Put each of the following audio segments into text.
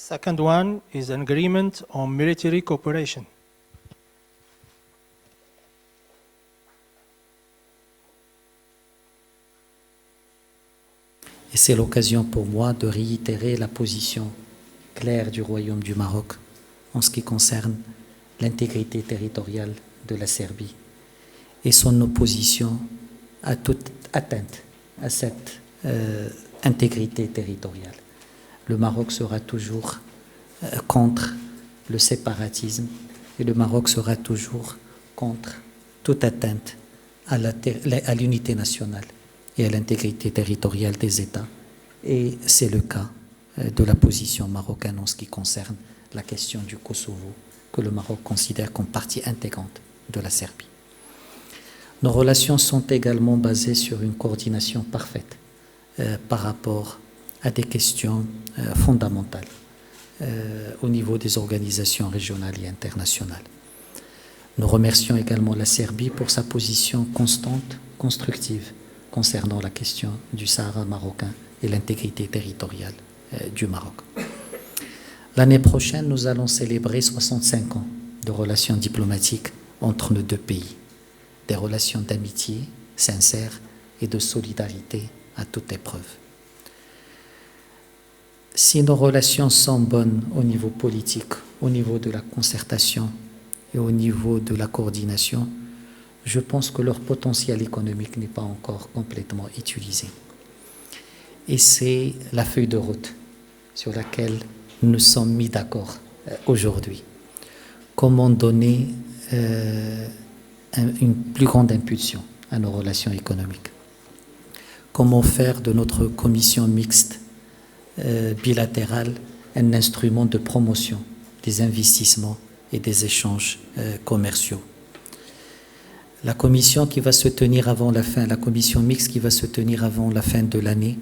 Second one is an agreement on military cooperation. Et c'est l'occasion pour moi de réitérer la position claire du Royaume du Maroc en ce qui concerne l'intégrité territoriale de la Serbie et son opposition à toute atteinte à cette intégrité territoriale. Le Maroc sera toujours contre le séparatisme et le Maroc sera toujours contre toute atteinte à l'unité nationale et à l'intégrité territoriale des États. Et c'est le cas de la position marocaine en ce qui concerne la question du Kosovo, que le Maroc considère comme partie intégrante de la Serbie. Nos relations sont également basées sur une coordination parfaite par rapport à des questions fondamentales au niveau des organisations régionales et internationales. Nous remercions également la Serbie pour sa position constante, constructive, concernant la question du Sahara marocain et l'intégrité territoriale du Maroc. L'année prochaine, nous allons célébrer 65 ans de relations diplomatiques entre nos deux pays, des relations d'amitié sincères et de solidarité à toute épreuve. Si nos relations sont bonnes au niveau politique, au niveau de la concertation et au niveau de la coordination, je pense que leur potentiel économique n'est pas encore complètement utilisé. Et c'est la feuille de route sur laquelle nous sommes mis d'accord aujourd'hui. Comment donner une plus grande impulsion à nos relations économiques? Comment faire de notre commission mixte bilatérale un instrument de promotion des investissements et des échanges commerciaux? La commission qui va se tenir avant la fin, la commission mixte qui va se tenir avant la fin de l'année,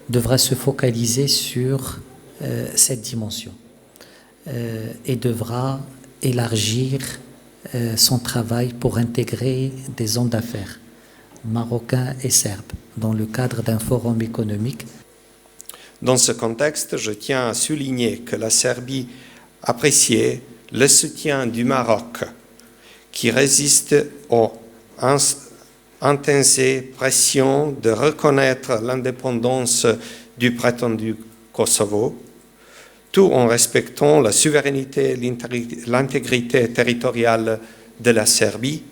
devra se focaliser sur cette dimension et devra élargir son travail pour intégrer des hommes d'affaires marocains et serbes dans le cadre d'un forum économique. Dans ce contexte, je tiens à souligner que la Serbie appréciait le soutien du Maroc qui résiste aux intenses pressions de reconnaître l'indépendance du prétendu Kosovo, tout en respectant la souveraineté et l'intégrité territoriale de la Serbie,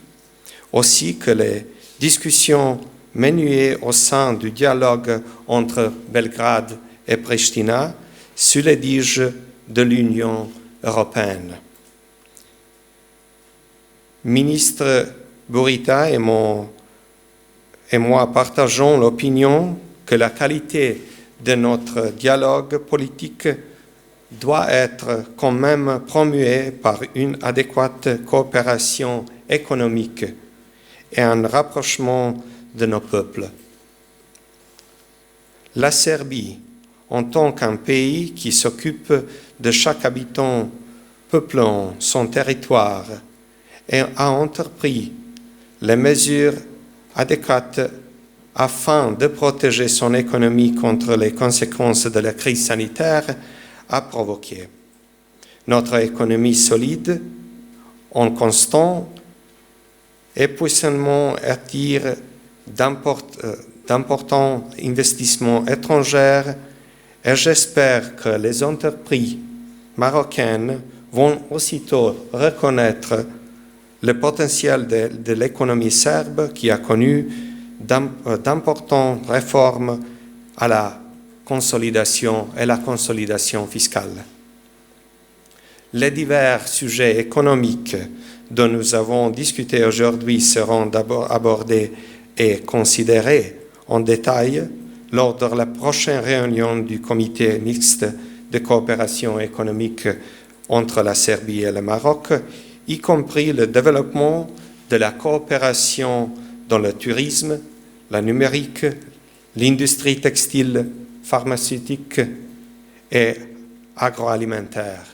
aussi que les discussions menées au sein du dialogue entre Belgrade et Pristina sous l'égide de l'Union européenne. Ministre Bourita et moi partageons l'opinion que la qualité de notre dialogue politique doit être quand même promuée par une adéquate coopération économique et un rapprochement de nos peuples. La Serbie, en tant qu'un pays qui s'occupe de chaque habitant peuplant son territoire, a entrepris les mesures adéquates afin de protéger son économie contre les conséquences de la crise sanitaire a provoqué. Notre économie solide, en constant épuisement attire d'importants investissements étrangers et j'espère que les entreprises marocaines vont aussitôt reconnaître le potentiel de l'économie serbe qui a connu d'importantes réformes à la consolidation et la consolidation fiscale. Les divers sujets économiques dont nous avons discuté aujourd'hui seront d'abord abordés et considérés en détail lors de la prochaine réunion du comité mixte de coopération économique entre la Serbie et le Maroc, y compris le développement de la coopération dans le tourisme, la numérique, l'industrie textile, pharmaceutique et agroalimentaire.